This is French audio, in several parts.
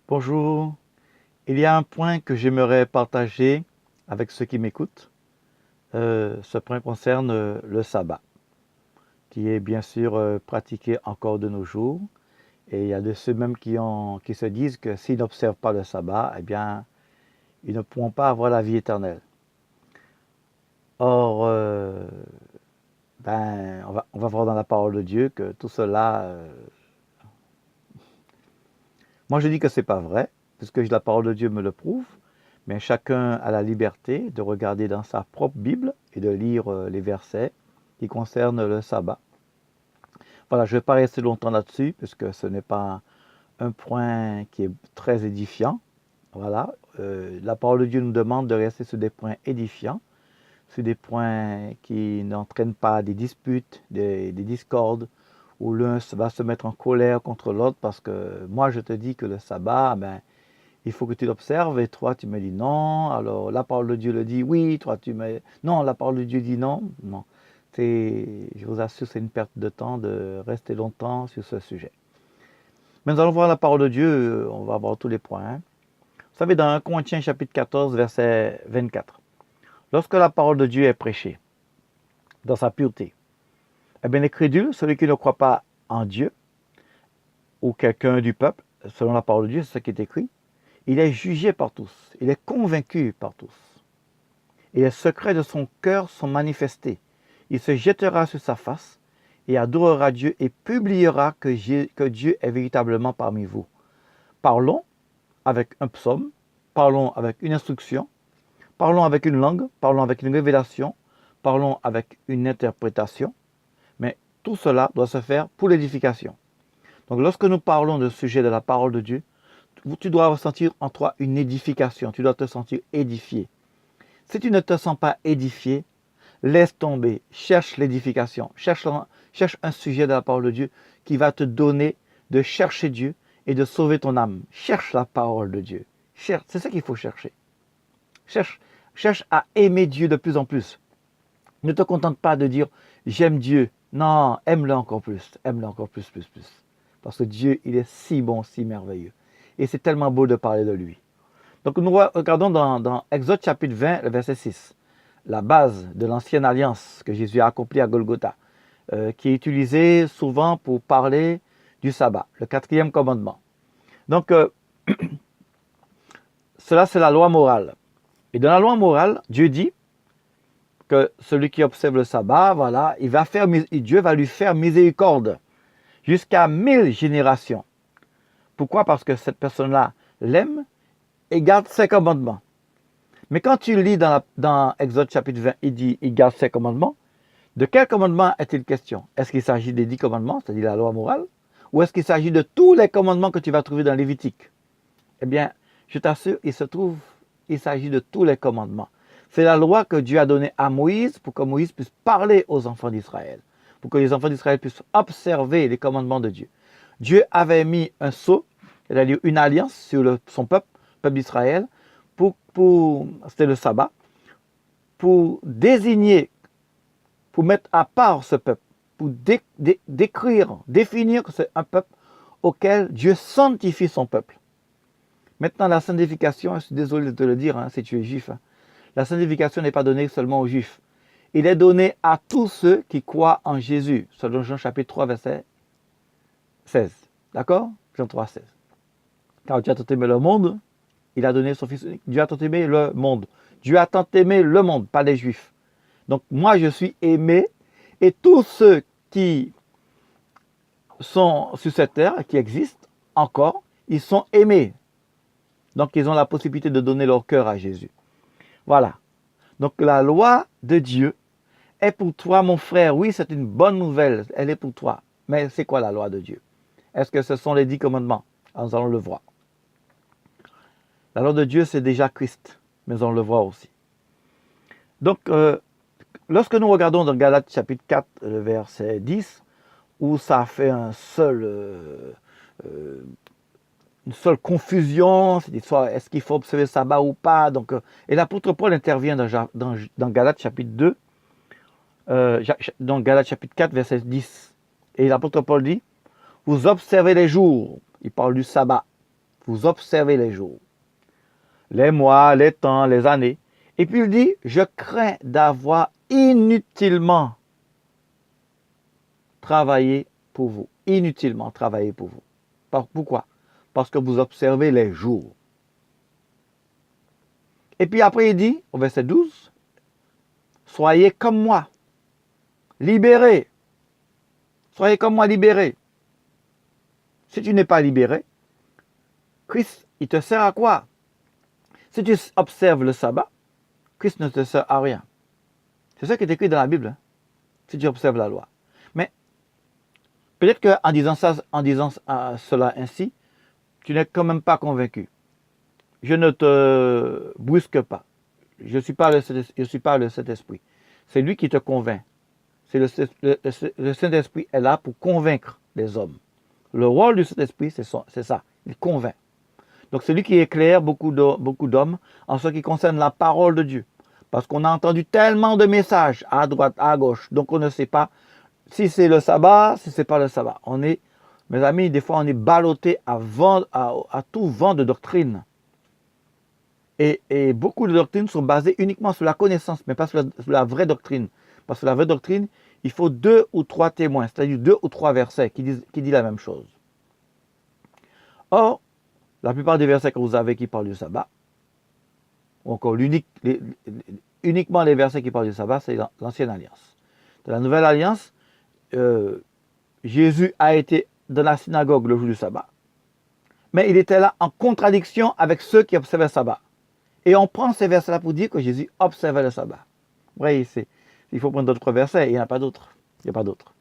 Bonjour, il y a un point que j'aimerais partager avec ceux qui m'écoutent. Ce point concerne le sabbat, qui est bien sûr pratiqué encore de nos jours. Et il y a de ceux même qui se disent que s'ils n'observent pas le sabbat, eh bien, ils ne pourront pas avoir la vie éternelle. Or, on va voir dans la parole de Dieu que tout cela, moi je dis que c'est pas vrai, puisque la parole de Dieu me le prouve. Mais chacun a la liberté de regarder dans sa propre Bible et de lire les versets qui concernent le sabbat. Voilà, je ne vais pas rester longtemps là-dessus, puisque ce n'est pas un point qui est très édifiant. Voilà, la parole de Dieu nous demande de rester sur des points édifiants, sur des points qui n'entraînent pas des disputes, des discordes, où l'un va se mettre en colère contre l'autre, parce que moi je te dis que le sabbat, ben, il faut que tu l'observes, et toi tu me dis non, alors la parole de Dieu le dit oui, toi tu me... Non, la parole de Dieu dit non, non. Je vous assure, c'est une perte de temps de rester longtemps sur ce sujet. Mais nous allons voir la parole de Dieu, on va voir tous les points. Hein. Vous savez, dans 1 Corinthiens chapitre 14, verset 24, lorsque la parole de Dieu est prêchée, dans sa pureté, eh bien les crédules, celui qui ne croit pas en Dieu, ou quelqu'un du peuple, selon la parole de Dieu, c'est ce qui est écrit, il est jugé par tous, il est convaincu par tous. Et les secrets de son cœur sont manifestés. Il se jettera sur sa face et adorera Dieu et publiera que Dieu est véritablement parmi vous. Parlons avec un psaume, parlons avec une instruction, parlons avec une langue, parlons avec une révélation, parlons avec une interprétation, mais tout cela doit se faire pour l'édification. Donc lorsque nous parlons de sujet de la parole de Dieu, tu dois ressentir en toi une édification, tu dois te sentir édifié. Si tu ne te sens pas édifié, laisse tomber, cherche l'édification, cherche un sujet de la parole de Dieu qui va te donner de chercher Dieu et de sauver ton âme. Cherche la parole de Dieu. C'est ça qu'il faut chercher. Cherche à aimer Dieu de plus en plus. Ne te contente pas de dire j'aime Dieu. Non, aime-le encore plus. Aime-le encore plus, plus, plus. Parce que Dieu, il est si bon, si merveilleux. Et c'est tellement beau de parler de lui. Donc nous regardons dans Exode chapitre 20, le verset 6, la base de l'ancienne alliance que Jésus a accomplie à Golgotha, qui est utilisée souvent pour parler du sabbat, le quatrième commandement. Donc cela c'est la loi morale. Et dans la loi morale, Dieu dit que celui qui observe le sabbat, voilà, Dieu va lui faire miséricorde jusqu'à 1000 générations. Pourquoi? Parce que cette personne-là l'aime et garde ses commandements. Mais quand tu lis dans Exode chapitre 20, il dit il garde ses commandements. De quel commandement est-il question? Est-ce qu'il s'agit des 10 commandements, c'est-à-dire la loi morale, ou est-ce qu'il s'agit de tous les commandements que tu vas trouver dans Lévitique? Eh bien, je t'assure, il s'agit de tous les commandements. C'est la loi que Dieu a donnée à Moïse pour que Moïse puisse parler aux enfants d'Israël, pour que les enfants d'Israël puissent observer les commandements de Dieu. Dieu avait mis un sceau, c'est-à-dire une alliance sur son peuple d'Israël, c'était le sabbat, pour désigner, pour mettre à part ce peuple, pour définir que c'est un peuple auquel Dieu sanctifie son peuple. Maintenant, la sanctification, je suis désolé de te le dire, hein, si tu es juif, hein, la sanctification n'est pas donnée seulement aux juifs. Il est donné à tous ceux qui croient en Jésus, selon Jean chapitre 3, verset 16. D'accord? Jean 3, 16. Car Dieu a tant aimé le monde, il a donné son Fils unique. Dieu a tant aimé le monde. Dieu a tant aimé le monde, pas les juifs. Donc moi, je suis aimé, et tous ceux qui sont sur cette terre, qui existent encore, ils sont aimés. Donc ils ont la possibilité de donner leur cœur à Jésus. Voilà. Donc la loi de Dieu est pour toi, mon frère. Oui, c'est une bonne nouvelle, elle est pour toi. Mais c'est quoi la loi de Dieu? Est-ce que ce sont les 10 commandements? Nous allons le voir. La loi de Dieu, c'est déjà Christ, mais on le voit aussi. Donc, lorsque nous regardons dans Galates chapitre 4, le verset 10, où ça fait une seule confusion, c'est-à-dire est-ce qu'il faut observer le sabbat ou pas. Donc, et l'apôtre Paul intervient dans Galates chapitre 2, dans Galates chapitre 4, verset 10. Et l'apôtre Paul dit, vous observez les jours, il parle du sabbat, Vous observez les jours, les mois, les temps, les années. Et puis il dit, je crains d'avoir inutilement travaillé pour vous. Inutilement travaillé pour vous. Pourquoi? Parce que vous observez les jours. Et puis après il dit, au verset 12, soyez comme moi, libérés. Soyez comme moi, libérés. Si tu n'es pas libéré, Christ, il te sert à quoi? Si tu observes le sabbat, Christ ne te sert à rien. C'est ça qui est écrit dans la Bible, hein, si tu observes la loi. Mais peut-être qu'en disant cela ainsi, tu n'es quand même pas convaincu. Je ne te brusque pas. Je ne suis pas le Saint-Esprit. C'est lui qui te convainc. Le Saint-Esprit est là pour convaincre les hommes. Le rôle du Saint-Esprit, c'est ça. Il convainc. Donc c'est lui qui éclaire beaucoup d'hommes en ce qui concerne la parole de Dieu. Parce qu'on a entendu tellement de messages à droite, à gauche. Donc on ne sait pas si c'est le sabbat, si ce n'est pas le sabbat. Mes amis, des fois on est ballotté à tout vent de doctrine. Et beaucoup de doctrines sont basées uniquement sur la connaissance, mais pas sur la vraie doctrine. Parce que la vraie doctrine, il faut 2 ou 3 témoins, c'est-à-dire 2 ou 3 versets qui disent la même chose. Or, la plupart des versets que vous avez qui parlent du sabbat, ou encore uniquement les versets qui parlent du sabbat, c'est l'ancienne alliance. Dans la nouvelle alliance, Jésus a été dans la synagogue le jour du sabbat, mais il était là en contradiction avec ceux qui observaient le sabbat. Et on prend ces versets-là pour dire que Jésus observait le sabbat. Vous voyez, il faut prendre d'autres versets, il n'y en a pas d'autres. Il n'y a pas d'autres.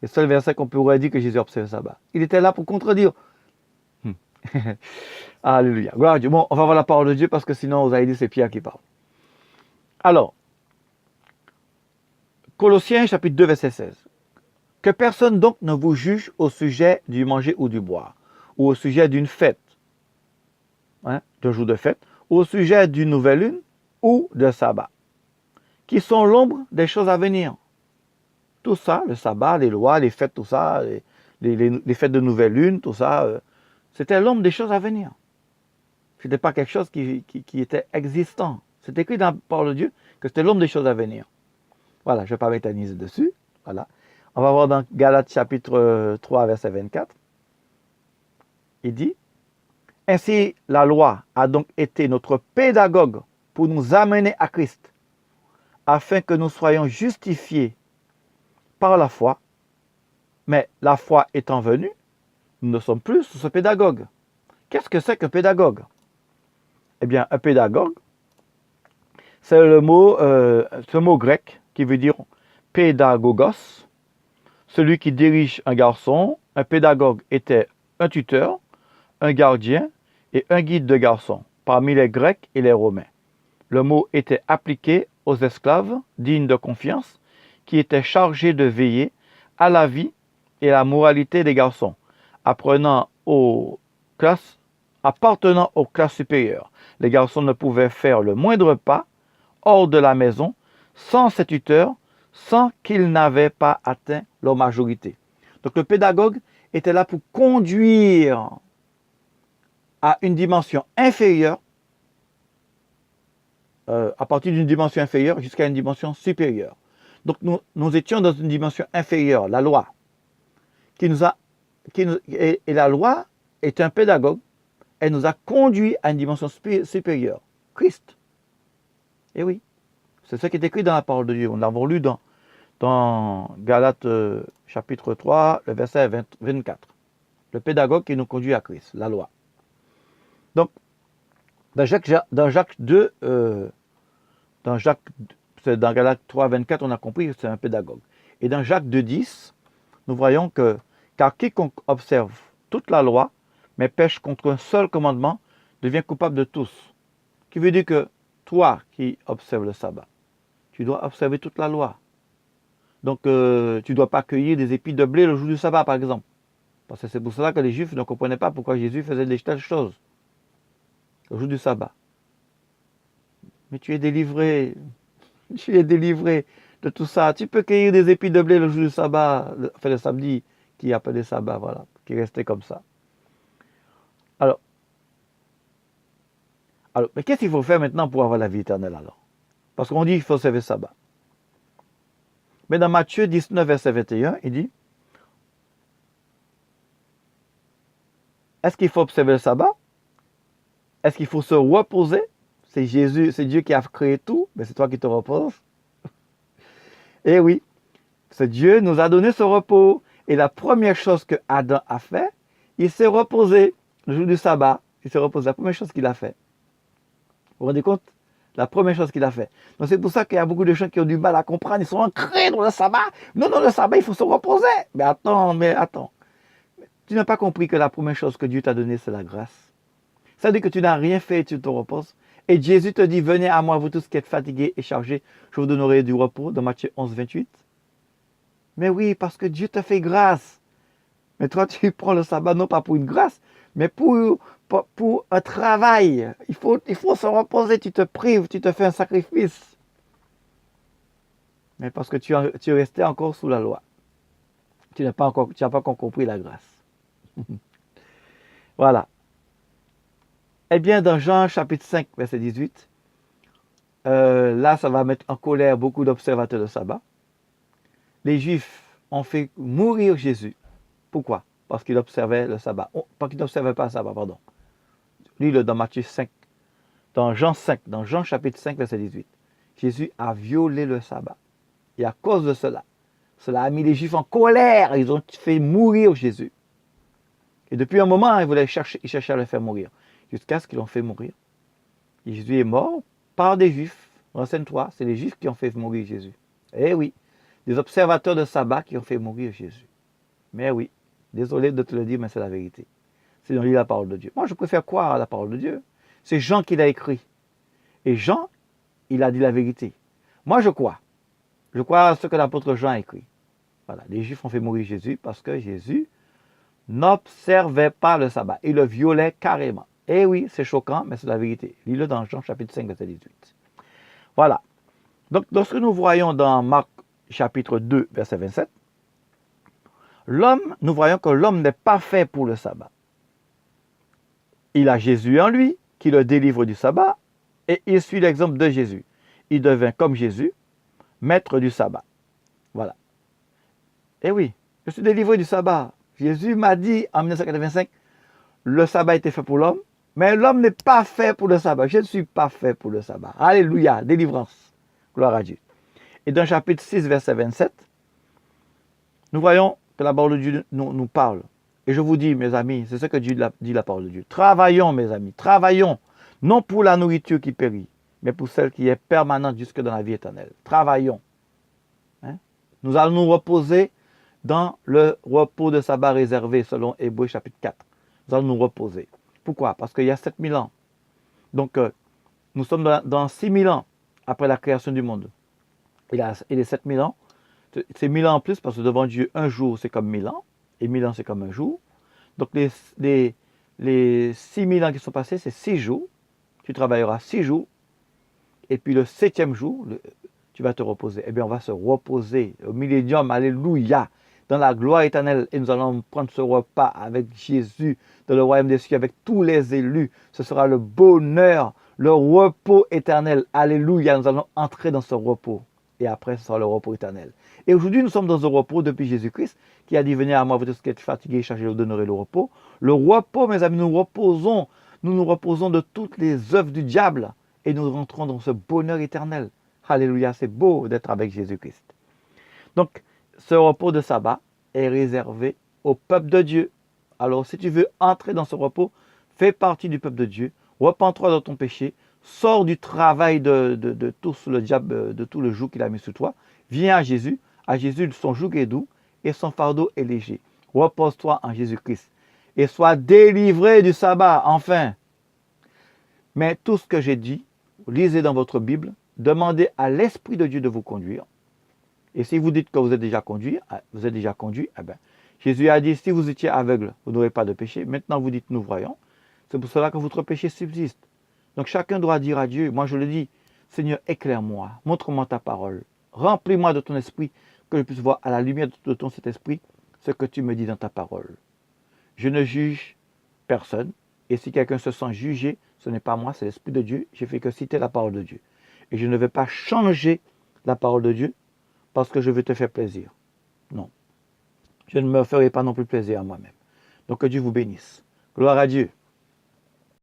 Le seul verset qu'on pourrait dire que Jésus observait le sabbat. Il était là pour contredire. Alléluia. Gloire à Dieu. Bon, on va voir la parole de Dieu parce que sinon, vous allez dire c'est Pierre qui parle. Alors, Colossiens chapitre 2, verset 16. Que personne donc ne vous juge au sujet du manger ou du boire, ou au sujet d'une fête, d'un jour de fête, ou au sujet d'une nouvelle lune, ou de sabbat, qui sont l'ombre des choses à venir. Tout ça, le sabbat, les lois, les fêtes, tout ça, les fêtes de nouvelle lune, tout ça, c'était l'ombre des choses à venir. Ce n'était pas quelque chose qui était existant. C'est écrit dans la parole de Dieu que c'était l'ombre des choses à venir. Voilà, je ne vais pas m'éterniser dessus. Voilà. On va voir dans Galates chapitre 3, verset 24. Il dit, « Ainsi la loi a donc été notre pédagogue pour nous amener à Christ, afin que nous soyons justifiés par la foi. Mais la foi étant venue, nous ne sommes plus sous ce pédagogue. » Qu'est-ce que c'est qu'un pédagogue? Eh bien, un pédagogue, c'est ce mot grec qui veut dire pédagogos, celui qui dirige un garçon. Un pédagogue était un tuteur, un gardien et un guide de garçons parmi les Grecs et les Romains. Le mot était appliqué aux esclaves dignes de confiance qui étaient chargés de veiller à la vie et à la moralité des garçons, appartenant aux classes supérieures. Les garçons ne pouvaient faire le moindre pas hors de la maison sans ses tuteurs, sans qu'ils n'avaient pas atteint leur majorité. Donc le pédagogue était là pour conduire à une dimension inférieure, à partir d'une dimension inférieure jusqu'à une dimension supérieure. Donc nous étions dans une dimension inférieure, la loi, et la loi est un pédagogue. Elle nous a conduit à une dimension supérieure, Christ. Et oui, c'est ce qui est écrit dans la parole de Dieu. Nous l'avons lu dans Galates chapitre 3, le verset 24. Le pédagogue qui nous conduit à Christ, la loi. Donc, dans Jacques 2, dans Galates 3, 24, on a compris que c'est un pédagogue. Et dans Jacques 2, 10, nous voyons que car quiconque observe toute la loi, mais pêche contre un seul commandement, devient coupable de tous. Qui veut dire que toi qui observes le sabbat, tu dois observer toute la loi. Donc, tu ne dois pas cueillir des épis de blé le jour du sabbat, par exemple. Parce que c'est pour cela que les Juifs ne comprenaient pas pourquoi Jésus faisait de telles choses le jour du sabbat. Mais tu es délivré de tout ça. Tu peux cueillir des épis de blé le jour du sabbat, le samedi, qui est appelé sabbat, voilà, qui restait comme ça. Alors, mais qu'est-ce qu'il faut faire maintenant pour avoir la vie éternelle alors? Parce qu'on dit qu'il faut observer le sabbat. Mais dans Matthieu 19, verset 21, il dit, est-ce qu'il faut observer le sabbat? Est-ce qu'il faut se reposer? C'est Jésus, c'est Dieu qui a créé tout, mais c'est toi qui te reposes. Eh oui, c'est Dieu nous a donné ce repos. Et la première chose que Adam a fait, il s'est reposé le jour du sabbat. Il s'est reposé, la première chose qu'il a fait. Vous vous rendez compte? La première chose qu'il a fait. Donc c'est pour ça qu'il y a beaucoup de gens qui ont du mal à comprendre. Ils sont ancrés dans le sabbat. Non, le sabbat, il faut se reposer. Mais attends. Tu n'as pas compris que la première chose que Dieu t'a donnée, c'est la grâce. Ça veut dire que tu n'as rien fait et tu te reposes. Et Jésus te dit, venez à moi, vous tous qui êtes fatigués et chargés, je vous donnerai du repos, dans Matthieu 11, 28. Mais oui, parce que Dieu te fait grâce. Mais toi, tu prends le sabbat non pas pour une grâce, mais pour un travail. Il faut se reposer, tu te prives, tu te fais un sacrifice. Mais parce que tu es resté encore sous la loi. Tu n'as pas encore compris la grâce. Voilà. Eh bien, dans Jean chapitre 5, verset 18, là, ça va mettre en colère beaucoup d'observateurs de sabbat. Les Juifs ont fait mourir Jésus. Pourquoi? Parce qu'il observait le sabbat. Parce qu'il n'observait pas le sabbat, pardon. Lis-le dans Matthieu 5, dans Jean chapitre 5, verset 18. Jésus a violé le sabbat. Et à cause de cela a mis les Juifs en colère. Ils ont fait mourir Jésus. Et depuis un moment, ils cherchaient à le faire mourir. Jusqu'à ce qu'ils l'ont fait mourir. Et Jésus est mort par des Juifs. Renseigne-toi, c'est les Juifs qui ont fait mourir Jésus. Eh oui, des observateurs de sabbat qui ont fait mourir Jésus. Mais oui, désolé de te le dire, mais c'est la vérité. C'est dans la parole de Dieu. Moi, je préfère croire à la parole de Dieu. C'est Jean qui l'a écrit. Et Jean, il a dit la vérité. Moi, je crois. Je crois à ce que l'apôtre Jean a écrit. Voilà, les Juifs ont fait mourir Jésus parce que Jésus n'observait pas le sabbat. Il le violait carrément. Eh oui, c'est choquant, mais c'est la vérité. Lis-le dans Jean chapitre 5, verset 18. Voilà. Donc, lorsque nous voyons dans Marc chapitre 2, verset 27, nous voyons que l'homme n'est pas fait pour le sabbat. Il a Jésus en lui, qui le délivre du sabbat, et il suit l'exemple de Jésus. Il devint comme Jésus, maître du sabbat. Voilà. Eh oui, je suis délivré du sabbat. Jésus m'a dit en 1985, le sabbat était fait pour l'homme, mais l'homme n'est pas fait pour le sabbat. Je ne suis pas fait pour le sabbat. Alléluia, délivrance. Gloire à Dieu. Et dans chapitre 6, verset 27, nous voyons que la parole de Dieu nous parle. Et je vous dis, mes amis, c'est ce que Dieu dit la parole de Dieu. Travaillons, mes amis, travaillons, non pour la nourriture qui périt, mais pour celle qui est permanente jusque dans la vie éternelle. Travaillons. Hein? Nous allons nous reposer dans le repos de sabbat réservé selon Hébreux chapitre 4. Nous allons nous reposer. Pourquoi? Parce qu'il y a 7000 ans. Donc, nous sommes dans 6000 ans après la création du monde. Et les 7000 ans, c'est 1000 ans en plus parce que devant Dieu, un jour c'est comme 1000 ans. Et 1000 ans c'est comme un jour. Donc, les 6000 ans qui sont passés, c'est 6 jours. Tu travailleras 6 jours. Et puis le 7e jour, tu vas te reposer. Eh bien, on va se reposer au millénium, alléluia, dans la gloire éternelle. Et nous allons prendre ce repas avec Jésus dans le royaume des cieux, avec tous les élus. Ce sera le bonheur, le repos éternel. Alléluia, nous allons entrer dans ce repos. Et après, ce sera le repos éternel. Et aujourd'hui, nous sommes dans un repos depuis Jésus-Christ, qui a dit, venez à moi, vous tous qui êtes fatigués et chargés, je vous donnerai le repos. Le repos, mes amis, nous nous reposons de toutes les œuvres du diable. Et nous rentrons dans ce bonheur éternel. Alléluia, c'est beau d'être avec Jésus-Christ. Donc, ce repos de sabbat est réservé au peuple de Dieu. Alors, si tu veux entrer dans ce repos, fais partie du peuple de Dieu, repens-toi de ton péché, sors du travail de tout le diable, de tout le joug qu'il a mis sur toi, viens à Jésus son joug est doux et son fardeau est léger. Repose-toi en Jésus-Christ et sois délivré du sabbat, enfin. Mais tout ce que j'ai dit, lisez dans votre Bible, demandez à l'Esprit de Dieu de vous conduire. Et si vous dites que vous êtes déjà conduit, eh bien, Jésus a dit, si vous étiez aveugle, vous n'aurez pas de péché. Maintenant, vous dites, nous voyons. C'est pour cela que votre péché subsiste. Donc, chacun doit dire à Dieu, moi je le dis, Seigneur, éclaire-moi, montre-moi ta parole, remplis-moi de ton esprit, que je puisse voir à la lumière de ton Saint-Esprit ce que tu me dis dans ta parole. Je ne juge personne, Et si quelqu'un se sent jugé, ce n'est pas moi, c'est l'Esprit de Dieu. Je fais que citer la parole de Dieu. Et je ne vais pas changer la parole de Dieu parce que je veux te faire plaisir. Non. Je ne me ferai pas non plus plaisir à moi-même. Donc que Dieu vous bénisse. Gloire à Dieu.